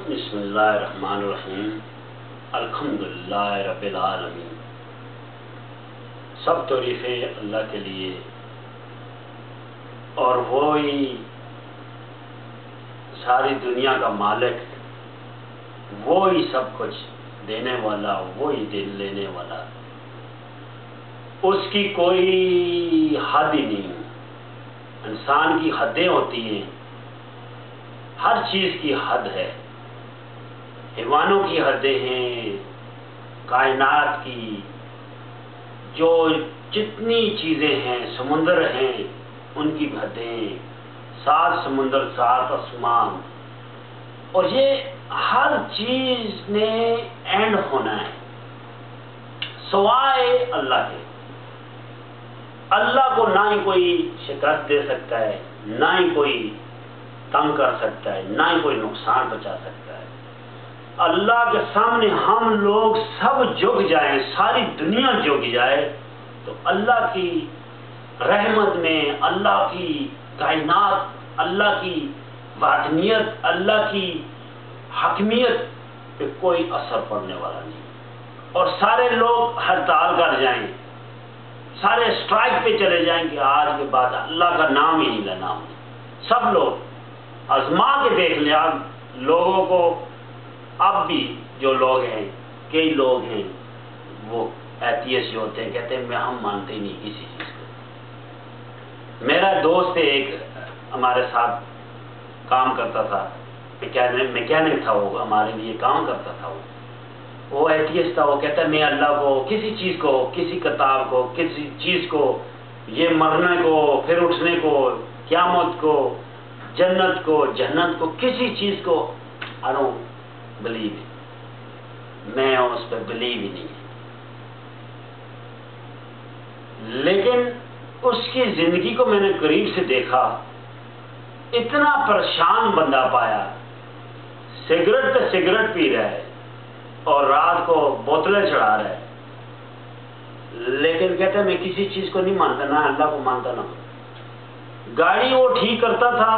بسم اللہ الرحمن الرحیم الحمدللہ رب العالمین۔ سب تعریفیں اللہ کے لیے، اور وہی ساری دنیا کا مالک، وہی سب کچھ دینے والا، وہی دل لینے والا، اس کی کوئی حد ہی نہیں۔ انسان کی حدیں ہوتی ہیں، ہر چیز کی حد ہے، حیوانوں کی حدیں ہیں، کائنات کی جو جتنی چیزیں ہیں، سمندر ہیں ان کی حدیں، 7 سمندر 7 آسمان، اور یہ ہر چیز نے اینڈ ہونا ہے سوائے اللہ کے۔ اللہ کو نہ ہی کوئی شکست دے سکتا ہے، نہ ہی کوئی تنگ کر سکتا ہے، نہ ہی کوئی نقصان پہنچا سکتا ہے۔ اللہ کے سامنے ہم لوگ سب جھک جائیں، ساری دنیا جھک جائے، تو اللہ کی رحمت میں، اللہ کی کائنات، اللہ کی واحدانیت، اللہ کی حکمیت پہ کوئی اثر پڑنے والا نہیں۔ اور سارے لوگ ہڑتال کر جائیں، سارے اسٹرائک پہ چلے جائیں کہ آج کے بعد اللہ کا نام ہی نہیں لینا ہم نے۔ سب لوگ آزما کے دیکھ لیں، لوگوں کو اب بھی جو لوگ ہیں، کئی لوگ ہیں وہ ایتھیسٹ جو ہوتے ہیں، کہتے ہیں ہم مانتے ہی نہیں کسی چیز کو۔ میرا دوست ایک ہمارے ساتھ کام کرتا تھا، میکینک تھا، وہ ہمارے لیے کام کرتا تھا، وہ ایتھیسٹ تھا۔ وہ کہتا ہے میں اللہ کو، کسی چیز کو، کسی کتاب کو، کسی چیز کو، یہ مرنے کو، پھر اٹھنے کو، قیامت کو، جنت کو، جہنم کو، کسی چیز کو I don't believe it، میں اس پہ بلیو ہی نہیں ہے۔ لیکن اس کی زندگی کو میں نے قریب سے دیکھا، اتنا پریشان بندہ پایا، سگریٹ پہ سگریٹ پی رہا ہے اور رات کو بوتلیں چڑھا رہا ہے، لیکن کہتا ہے میں کسی چیز کو نہیں مانتا، نہ اللہ کو مانتا نہ۔ گاڑی وہ ٹھیک کرتا تھا،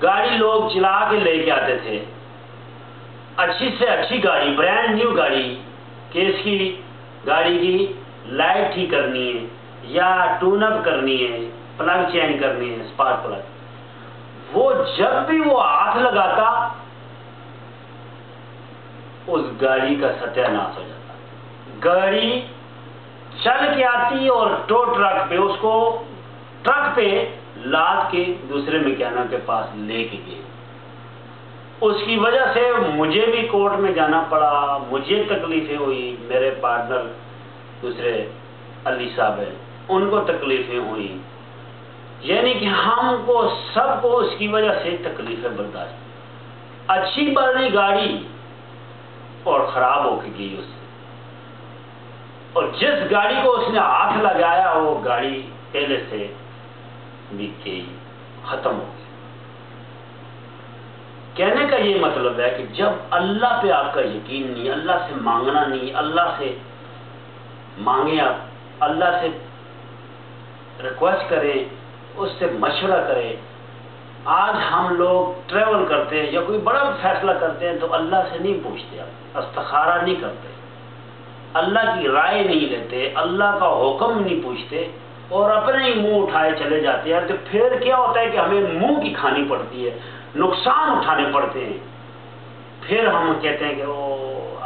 گاڑی لوگ چلا کے لے کے آتے تھے، اچھی سے اچھی گاڑی، برانڈ نیو گاڑی، کہ اس کی گاڑی کی لائٹ ٹھیک کرنی ہے یا ٹون اپ کرنی ہے، پلگ چینج کرنی ہے، اسپارک پلگ۔ وہ جب بھی وہ ہاتھ لگاتا اس گاڑی کا ستیہ ناش ہو جاتا۔ گاڑی چل کے آتی اور ٹو ٹرک پہ اس کو ٹرک پہ لاد کے دوسرے میکینک کے پاس لے کے گئے۔ اس کی وجہ سے مجھے بھی کورٹ میں جانا پڑا، مجھے تکلیفیں ہوئی، میرے پارٹنر دوسرے علی صاحب ہیں ان کو تکلیفیں ہوئی، یعنی کہ ہم کو سب کو اس کی وجہ سے تکلیفیں برداشت۔ اچھی بنی گاڑی اور خراب ہو کے گئی اس سے، اور جس گاڑی کو اس نے ہاتھ لگایا وہ گاڑی پہلے سے بک گئی، ختم ہو گئی۔ کہنے کا یہ مطلب ہے کہ جب اللہ پہ آپ کا یقین نہیں، اللہ سے مانگنا نہیں، اللہ سے مانگیں، آپ اللہ سے ریکویسٹ کریں، اس سے مشورہ کریں۔ آج ہم لوگ ٹریول کرتے ہیں یا کوئی بڑا فیصلہ کرتے ہیں تو اللہ سے نہیں پوچھتے، آپ استخارہ نہیں کرتے، اللہ کی رائے نہیں لیتے، اللہ کا حکم نہیں پوچھتے، اور اپنے ہی منہ اٹھائے چلے جاتے ہیں۔ تو پھر کیا ہوتا ہے کہ ہمیں منہ کی کھانی پڑتی ہے، نقصان اٹھانے پڑتے ہیں۔ پھر ہم کہتے ہیں کہ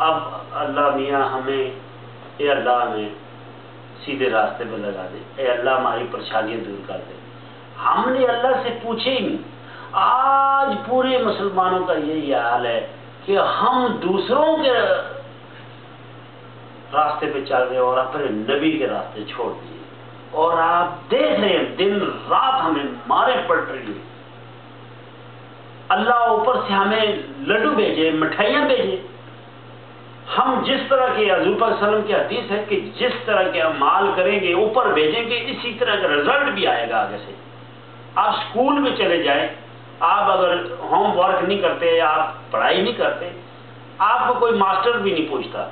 اب اللہ میاں ہمیں، اے اللہ ہمیں سیدھے راستے پہ لگا دے، اے اللہ ہماری پریشانیاں دور کر دے۔ ہم نے اللہ سے پوچھے ہی نہیں۔ آج پورے مسلمانوں کا یہی حال ہے کہ ہم دوسروں کے راستے پہ چل رہے ہیں اور اپنے نبی کے راستے چھوڑ دیے، اور آپ دیکھ رہے ہیں دن رات ہمیں مارے پڑ رہی ہیں۔ اللہ اوپر سے ہمیں لڈو بھیجے، مٹھائیاں بھیجے۔ ہم جس طرح کے، حضور صلی اللہ علیہ وسلم کی حدیث ہے کہ جس طرح کے اعمال کریں گے اوپر بھیجیں گے، اسی طرح کا رزلٹ بھی آئے گا آگے سے۔ آپ اسکول میں چلے جائیں، آپ اگر ہوم ورک نہیں کرتے، آپ پڑھائی نہیں کرتے، آپ کو کوئی ماسٹر بھی نہیں پوچھتا،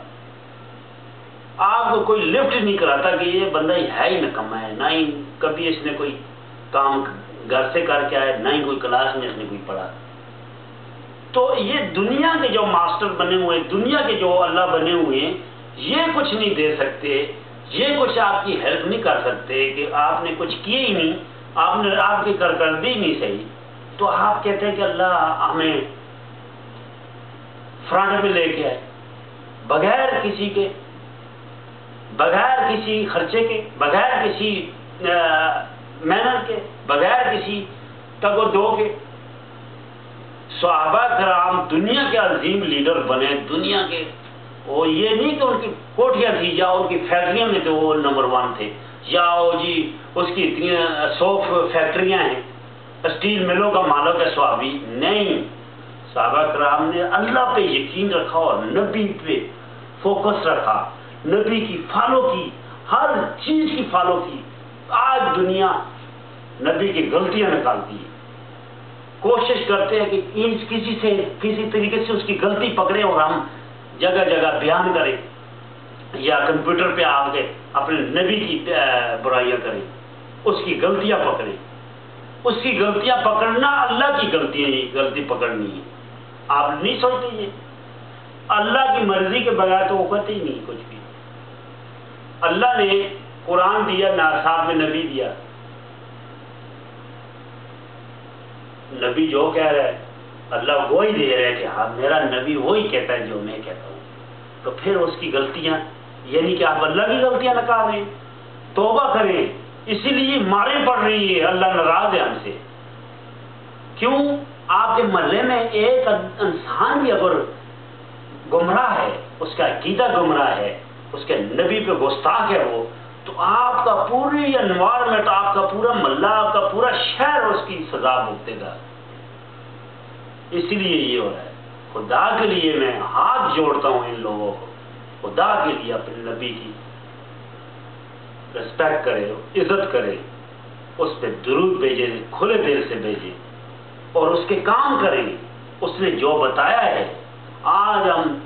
آپ کو کوئی لفٹ نہیں کراتا کہ یہ بندہ ہے ہی نکما ہے، نہ ہی کبھی اس نے کوئی کام گھر سے کر کے آئے، نہ ہی کوئی کلاس میں اس نے کوئی پڑھا۔ تو یہ دنیا کے جو ماسٹر بنے ہوئے، دنیا کے جو اللہ بنے ہوئے ہیں، یہ کچھ نہیں دے سکتے، یہ کچھ آپ کی ہیلپ نہیں کر سکتے کہ آپ نے کچھ کیے ہی نہیں، آپ کی کارکردگی نہیں صحیح، تو آپ کہتے ہیں کہ اللہ ہمیں فرنٹ میں لے کے آئے، بغیر کسی کے، بغیر کسی خرچے کے، بغیر کسی محنت کے، بغیر کسی تگ و دو کے۔ صحابہ کرام دنیا کے عظیم لیڈر بنے، دنیا کے، وہ یہ نہیں کہ ان کی کوٹھیاں تھی یا ان کی فیکٹریوں میں تو وہ نمبر 1 تھے، یا وہ جی اس کی اتنی 100 فیکٹریاں ہیں، اسٹیل ملوں کا مالک ہے صحابی، نہیں۔ صحابہ کرام نے اللہ پہ یقین رکھا اور نبی پہ فوکس رکھا، نبی کی فالو کی، ہر چیز کی فالو کی۔ آج دنیا نبی کی غلطیاں نکالتی ہے، کوشش کرتے ہیں کہ کسی طریقے سے اس کی غلطی پکڑیں اور ہم جگہ جگہ بیان کریں، یا کمپیوٹر پہ آ کے اپنے نبی کی برائیاں کریں، اس کی غلطیاں پکڑیں۔ اس کی غلطیاں پکڑنا اللہ کی غلطی پکڑنی ہے۔ آپ نہیں سوچتے یہ اللہ کی مرضی کے بغیر تو وہ کرتے ہی نہیں کچھ بھی۔ اللہ نے قرآن دیا، ساتھ میں نبی دیا، نبی جو کہہ رہا ہے اللہ وہی دے رہا ہے کہ ہاں میرا نبی وہی کہتا ہے جو میں کہتا ہوں، تو پھر اس کی غلطیاں، یعنی کہ آپ اللہ کی غلطیاں نکال رہے ہیں، توبہ کریں۔ اسی لیے مارے پڑ رہی ہے، اللہ ناراض ہے ہم سے۔ کیوں؟ آپ کے محلے میں ایک انسان بھی اگر گمراہ ہے، اس کا عقیدہ گمراہ ہے، اس کے نبی پہ گستاخ ہے وہ، تو آپ کا پوری انوائرمنٹ، آپ کا پورا محلہ، آپ کا پورا شہر اس کی سزا بھگتے گا۔ اسی لیے یہ ہو رہا ہے۔ خدا کے لیے میں ہاتھ جوڑتا ہوں ان لوگوں کو، خدا کے لیے اپنے نبی کی ریسپیکٹ کرے، عزت کرے، اس پہ درود بھیجے، کھلے دل سے بھیجے اور اس کے کام کریں۔ اس نے جو بتایا ہے، آج ہم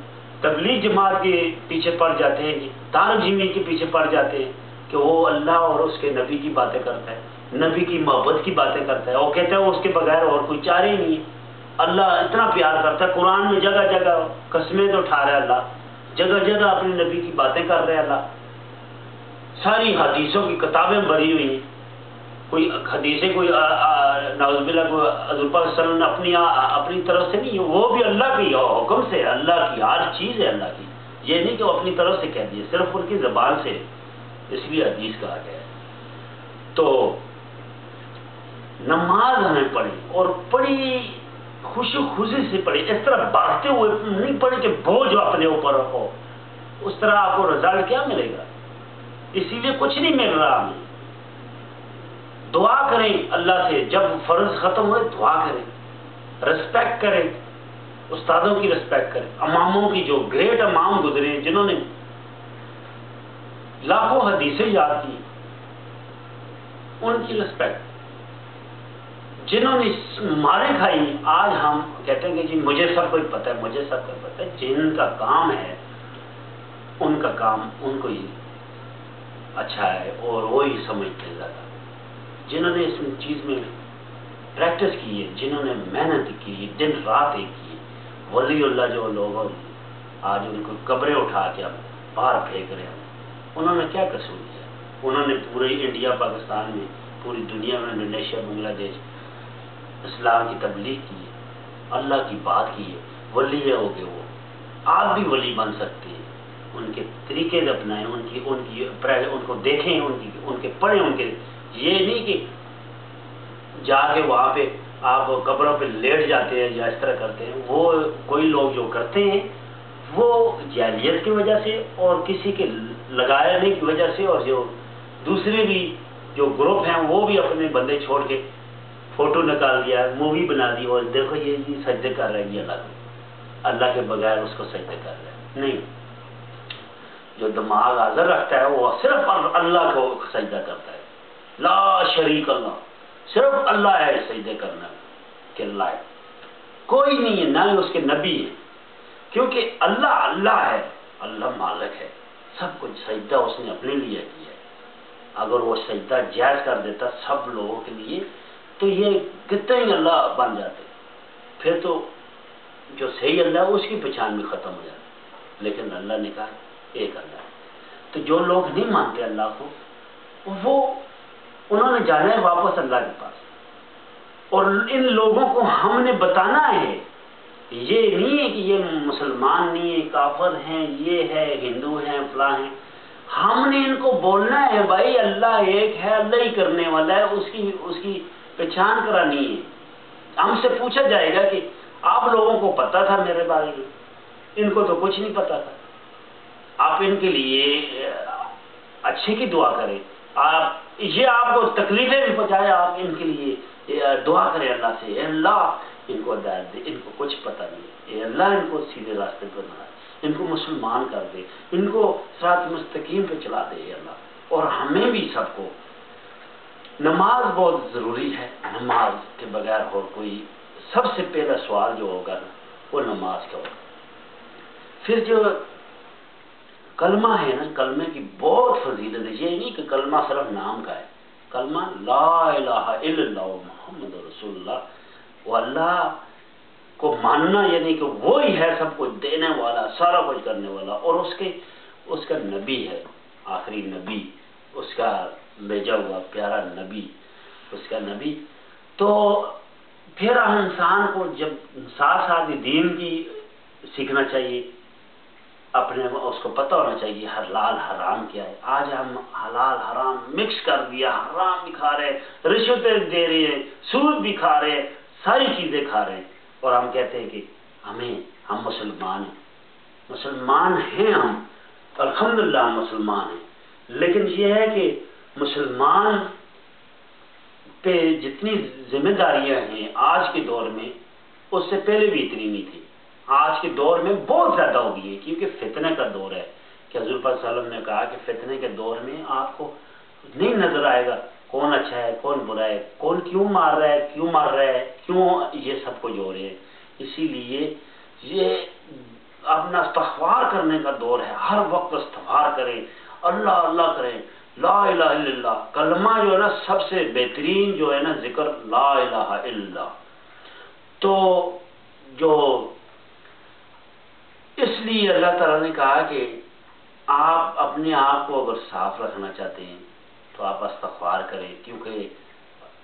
تبلیغ جماعت کے پیچھے پڑ جاتے ہیں، تارک جیمی کے پیچھے پڑ جاتے ہیں کہ وہ اللہ اور اس کے نبی کی باتیں کرتا ہے، نبی کی محبت کی باتیں کرتا ہے، وہ کہتا ہے اس کے بغیر اور کوئی چارہ ہی نہیں ہے۔ اللہ اتنا پیار کرتا ہے، قرآن میں جگہ جگہ قسمیں تو اٹھا رہا ہے اللہ، جگہ جگہ اپنے نبی کی باتیں کر رہے ہیں اللہ، ساری حدیثوں کی کتابیں بھری ہوئی ہیں۔ کوئی حدیثیں کوئی نعوذ باللہ کوئی حضور پاک صلی اللہ علیہ وسلم اپنی طرف سے نہیں ہے، وہ بھی اللہ کی حکم سے ہے، اللہ کی ہر چیز ہے اللہ کی، یہ نہیں کہ وہ اپنی طرف سے کہہ دیے، صرف ان کی زبان سے، اس لیے حدیث کہا گیا ہے۔ تو نماز ہمیں پڑھی اور بڑی خوشی سے پڑھی، اس طرح بھاگتے ہوئے نہیں پڑھی کہ بوجھ اپنے اوپر رکھو، اس طرح آپ کو رزلٹ کیا ملے گا؟ اسی لیے کچھ نہیں مل رہا ہمیں۔ دعا کریں اللہ سے، جب فرض ختم ہوئے دعا کریں، رسپیکٹ کریں، استادوں کی رسپیکٹ کریں، اماموں کی، جو گریٹ امام گزرے ہیں جنہوں نے لاکھوں حدیثیں یاد کی، ان کی رسپیکٹ، جنہوں نے مارے کھائی۔ آج ہم کہتے ہیں کہ جی مجھے سب کچھ پتہ ہے، مجھے سب کچھ پتہ ہے، جن کا کام ہے ان کا کام ان کو ہی اچھا ہے اور وہی سمجھتے ہیں زیادہ، جنہوں نے اس چیز میں پریکٹس کی ہے، جنہوں نے محنت کی ہے، دن رات ایک کی ہے، ولی اللہ جو لوگ آج ان کو قبریں اٹھا کے اب باہر پھینک رہے ہیں، انہوں نے کیا قصور کیا؟ انہوں نے پورے انڈیا، پاکستان میں، پوری دنیا میں، انڈونیشیا، بنگلہ دیش، اسلام کی تبلیغ کی ہے، اللہ کی بات کی ہے، ولی ہے ہو گئے وہ۔ آپ بھی ولی بن سکتے ہیں، ان کے طریقے سے اپنائیں، ان کو دیکھیں، ان کے پڑھیں، ان کے، یہ نہیں کہ جا کے وہاں پہ آپ قبروں پہ لیٹ جاتے ہیں یا اس طرح کرتے ہیں۔ وہ کوئی لوگ جو کرتے ہیں وہ جاہلیت کی وجہ سے اور کسی کے لگانے کی وجہ سے، اور جو دوسرے بھی جو گروپ ہیں وہ بھی اپنے بندے چھوڑ کے فوٹو نکال دیا، مووی بنا دی، اور دیکھو یہ سجدے کر رہے ہیں یہ اللہ کو، اللہ کے بغیر اس کو سجدے کر رہے ہیں۔ نہیں، جو دماغ حاضر رکھتا ہے وہ صرف اللہ کو سجدہ کرتا ہے، لا شریک اللہ، صرف اللہ ہے سجدے کرنا کے لائق، کوئی نہیں ہے، نہ ہی اس کے نبی ہے، کیونکہ اللہ ہے، اللہ مالک ہے، سب کچھ سجدہ اس نے اپنے لیے کیا ہے۔ اگر وہ سجدہ جائز کر دیتا سب لوگوں کے لیے تو یہ کتنے ہی اللہ بن جاتے، پھر تو جو صحیح اللہ ہے اس کی پہچان بھی ختم ہو جاتی ہے، لیکن اللہ نے کہا ایک اللہ ہے۔ تو جو لوگ نہیں مانتے اللہ کو، وہ انہوں نے جانا ہے واپس اللہ کے پاس، اور ان لوگوں کو ہم نے بتانا ہے، یہ نہیں ہے کہ یہ مسلمان نہیں ہے، کافر ہیں، یہ ہے، ہندو ہیں، فلاں ہیں، ہم نے ان کو بولنا ہے بھائی اللہ ایک ہے، اللہ ہی کرنے والا ہے، اس کی پہچان کرانی ہے۔ ہم سے پوچھا جائے گا کہ آپ لوگوں کو پتا تھا میرے بارے میں، ان کو تو کچھ نہیں پتا تھا۔ آپ ان کے لیے اچھے کی دعا کریں، آپ کو تکلیفیں بھی پہنچائے، آپ ان کے لیے دعا کریں اللہ سے، اے اللہ ان کو ہدایت دے، ان کو کچھ پتہ نہیں، اے اللہ ان کو سیدھے راستے پر بنا، ان کو مسلمان کر دے، ان کو صراط مستقیم پہ چلا دے اے اللہ۔ اور ہمیں بھی سب کو نماز بہت ضروری ہے، نماز کے بغیر اور کوئی، سب سے پہلا سوال جو ہوگا نا وہ نماز کا ہوگا۔ پھر جو کلمہ ہے نا، کلمے کی بہت فضیلت ہے، یہ نہیں کہ کلمہ صرف نام کا ہے، کلمہ لا الہ الا اللہ محمد رسول اللہ، وہ اللہ کو ماننا، یعنی کہ وہی ہے سب کچھ دینے والا، سارا کچھ کرنے والا، اور اس کا نبی ہے، آخری نبی، اس کا بھیجا ہوا پیارا نبی، اس کا نبی۔ تو پھر انسان کو جب ساتھ ساتھ دین کی سیکھنا چاہیے، اپنے اس کو پتہ ہونا چاہیے حلال حرام کیا ہے۔ آج ہم حلال حرام مکس کر دیا، حرام بھی کھا رہے ہیں، رشوتیں دے رہے ہیں، سود بھی کھا رہے ہیں، ساری چیزیں کھا رہے ہیں، اور ہم کہتے ہیں کہ ہم مسلمان ہیں، ہم الحمدللہ ہم مسلمان ہیں۔ لیکن یہ ہے کہ مسلمان پہ جتنی ذمہ داریاں ہیں آج کے دور میں، اس سے پہلے بھی اتنی نہیں تھی، آج کے دور میں بہت زیادہ ہو گئی ہے، کیونکہ فتنے کا دور ہے۔ کہ حضور پاک صلی اللہ علیہ وسلم نے کہا کہ فتنے کے دور میں آپ کو نہیں نظر آئے گا کون اچھا ہے کون برا ہے، کون کیوں مار رہا ہے، کیوں یہ سب کچھ ہو رہے ہیں۔ اسی لیے یہ اپنا استغفار کرنے کا دور ہے، ہر وقت استغفار کریں، اللہ اللہ کریں، لا الہ الا اللہ۔ کلمہ جو ہے نا سب سے بہترین جو ہے نا ذکر لا الہ الا اللہ۔ تو جو اس لیے اللہ تعالیٰ نے کہا کہ آپ اپنے آپ کو اگر صاف رکھنا چاہتے ہیں تو آپ استغفار کریں، کیونکہ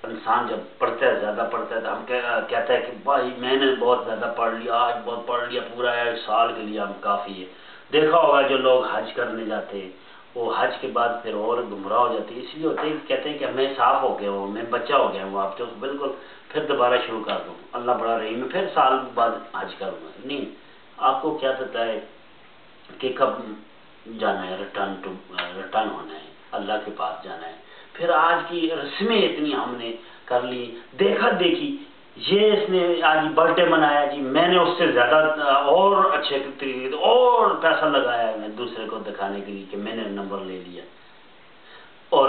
انسان جب پڑھتا ہے، زیادہ پڑھتا ہے، تو ہم کہتا ہے کہ بھائی میں نے بہت زیادہ پڑھ لیا، آج بہت پڑھ لیا، پورا ایک سال کے لیے ہم کافی ہے۔ دیکھا ہوگا جو لوگ حج کرنے جاتے ہیں وہ حج کے بعد پھر اور گمراہ ہو جاتے ہیں، اس لیے ہوتے ہیں کہتے ہیں کہ میں صاف ہو گیا ہوں، میں بچہ ہو گیا ہوں، آپ تو بالکل پھر دوبارہ شروع کر دوں، اللہ بڑا رحیم ہے، پھر سال بعد حج کروں گا۔ نہیں، آپ کو کیا پتہ ہے کہ کب جانا ہے، ریٹرن ہونا ہے، اللہ کے پاس جانا ہے۔ پھر آج کی رسمیں اتنی ہم نے کر لی، دیکھا دیکھی، یہ اس نے آج برتھ ڈے منایا جی، میں نے اس سے زیادہ اور اچھے طریقے اور پیسہ لگایا ہے میں دوسرے کو دکھانے کے لیے کہ میں نے نمبر لے لیا۔ اور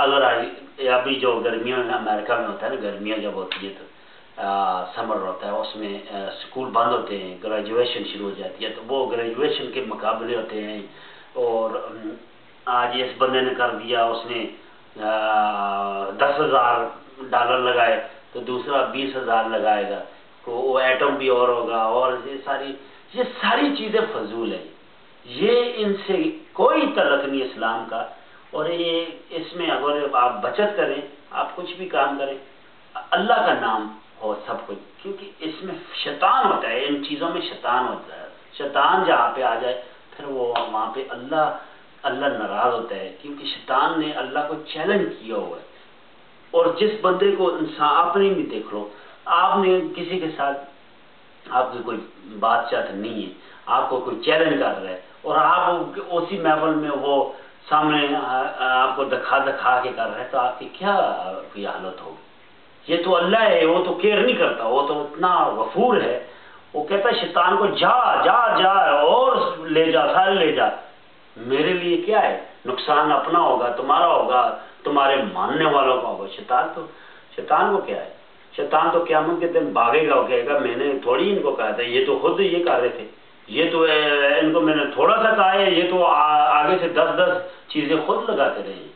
اگر ابھی جو گرمیوں میں امریکہ میں ہوتا ہے نا، گرمیاں جب ہوتی ہے تو سمر ہوتا ہے، اس میں اسکول بند ہوتے ہیں، گریجویشن شروع ہو جاتی ہے، تو وہ گریجویشن کے مقابلے ہوتے ہیں، اور آج اس بندے نے کر دیا، اس نے $10,000 لگائے تو دوسرا 20,000 لگائے گا، تو وہ ایٹم بھی اور ہوگا، اور یہ ساری چیزیں فضول ہیں، یہ ان سے کوئی تعلق نہیں اسلام کا۔ اور یہ اس میں اگر آپ بچت کریں، آپ کچھ بھی کام کریں، اللہ کا نام ہو سب کچھ، کیونکہ اس میں شیطان ہوتا ہے، ان چیزوں میں شیطان ہوتا ہے، شیطان جہاں پہ آ جائے پھر وہ وہاں پہ اللہ ناراض ہوتا ہے، کیونکہ شیطان نے اللہ کو چیلنج کیا ہوا ہے۔ اور جس بندے کو انسان اپنے بھی دیکھ لو، آپ نے کسی کے ساتھ آپ کی کوئی بات چیت نہیں ہے، آپ کو کوئی چیلنج کر رہا ہے، اور آپ اسی محفل میں وہ سامنے آپ کو دکھا کے کر رہا ہے، تو آپ کی کیا کوئی حالت ہوگی؟ یہ تو اللہ ہے، وہ تو کیئر نہیں کرتا، وہ تو اتنا غفور ہے، وہ کہتا ہے شیطان کو جا جا جا اور لے جا، سارے لے جا، میرے لیے کیا ہے، نقصان اپنا ہوگا، تمہارا ہوگا، تمہارے ماننے والوں کا ہوگا۔ شیطان کو کیا ہے، شیطان تو قیامت کے دن بھاگے گا، وہ کہے گا میں نے تھوڑی ان کو کہا تھا، یہ تو خود یہ کر رہے تھے، یہ تو ان کو میں نے تھوڑا سا کہا ہے، یہ تو آگے سے 10 چیزیں خود لگاتے رہے ہیں۔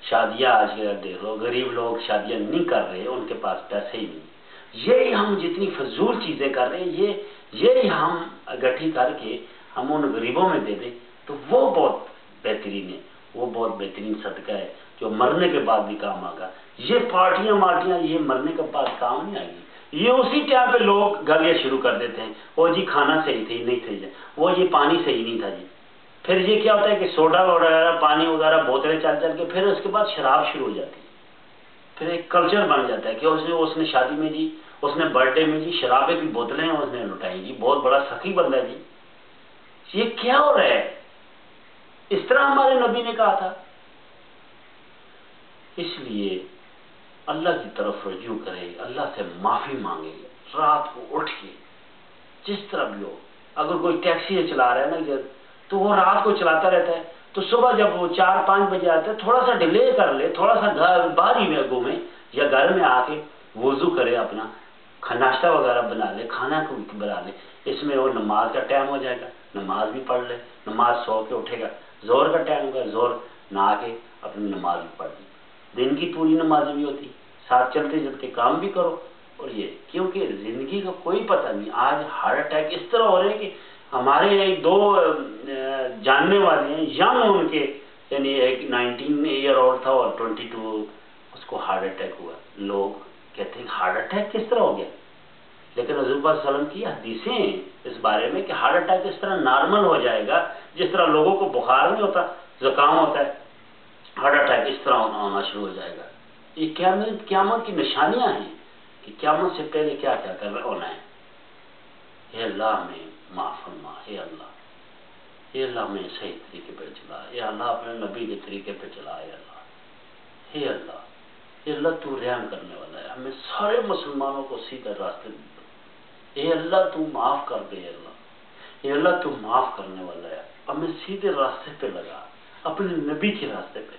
شادیاں آج کے دیکھ لو، غریب لوگ شادیاں نہیں کر رہے، ان کے پاس پیسے ہی نہیں، یہی ہم جتنی فضول چیزیں کر رہے ہیں یہی ہم اکٹھی کر کے ہم ان غریبوں میں دے دیں تو وہ بہت بہترین ہے، وہ بہت بہترین صدقہ ہے جو مرنے کے بعد بھی کام آگا۔ یہ پارٹیاں مارٹیاں یہ مرنے کے بعد کام نہیں آئے گی۔ یہ اسی ٹائم پہ لوگ گالیاں شروع کر دیتے ہیں، وہ جی کھانا صحیح تھی نہیں تھی، وہ یہ پانی صحیح نہیں تھا جی۔ پھر یہ کیا ہوتا ہے کہ سوڈا وغیرہ پانی وغیرہ بوتلیں چل چل کے پھر اس کے بعد شراب شروع ہو جاتی ہے۔ پھر ایک کلچر بن جاتا ہے کہ اس نے شادی میں جی، اس نے برتھ ڈے میں جی شرابے کی بوتلیں اس نے لٹائی جی، بہت بڑا سخی بندہ ہے جی۔ یہ کیا ہو رہا ہے؟ اس طرح ہمارے نبی نے کہا تھا۔ اس لیے اللہ کی طرف رجوع کرے، اللہ سے معافی مانگے، رات کو اٹھ کے جس طرح بھی ہو۔ اگر کوئی ٹیکسی چلا رہا ہے نا تو وہ رات کو چلاتا رہتا ہے، تو صبح جب وہ 4-5 بجے آتا ہے تھوڑا سا ڈیلے کر لے، تھوڑا سا گھر باہر ہی میں گھومے یا گھر میں آ کے وضو کرے، اپنا ناشتہ وغیرہ بنا لے، کھانا کو بنا لے۔ اس میں وہ نماز کا ٹائم ہو جائے گا، نماز بھی پڑھ لے، نماز سو کے اٹھے گا، زہر کا ٹائم ہوگا، زہر نہا کے اپنی نماز بھی پڑھ لی، دن کی پوری نماز بھی ہوتی، ساتھ چلتے چلتے کام بھی کرو۔ اور یہ کیونکہ زندگی کا کوئی پتہ نہیں، آج ہارٹ اٹیک اس طرح ہو رہے ہیں کہ ہمارے 2 جاننے والے ہیں ینگ ان کے، یعنی ایک 19 ایئر اولڈ تھا اور 22، اس کو ہارٹ اٹیک ہوا۔ لوگ کہتے ہیں ہارٹ اٹیک کس طرح ہو گیا، لیکن حضور صلی اللہ علیہ وسلم کی حدیثیں ہیں اس بارے میں کہ ہارٹ اٹیک اس طرح نارمل ہو جائے گا جس طرح لوگوں کو بخار نہیں ہوتا، زکام ہوتا ہے، ہارٹ اٹیک اس طرح ہونا شروع ہو جائے گا۔ یہ قیامت کی نشانیاں ہیں کہ قیامت سے پہلے کیا کیا ہونا ہے۔ اے اللہ ہمیں معاف فرما، اے اللہ، اے اللہ ہمیں صحیح طریقے پہ چلا، اے اللہ اپنے نبی کے طریقے پہ چلا، اے اللہ، اے اللہ، اے اللہ تو رحم کرنے والا ہے، ہمیں سارے مسلمانوں کو سیدھے راستے دے دو۔ اے اللہ تو معاف کر دے، اے اللہ، اے اللہ تو معاف کرنے والا ہے، ہمیں سیدھے راستے پہ لگا، اپنے نبی کے راستے پہ۔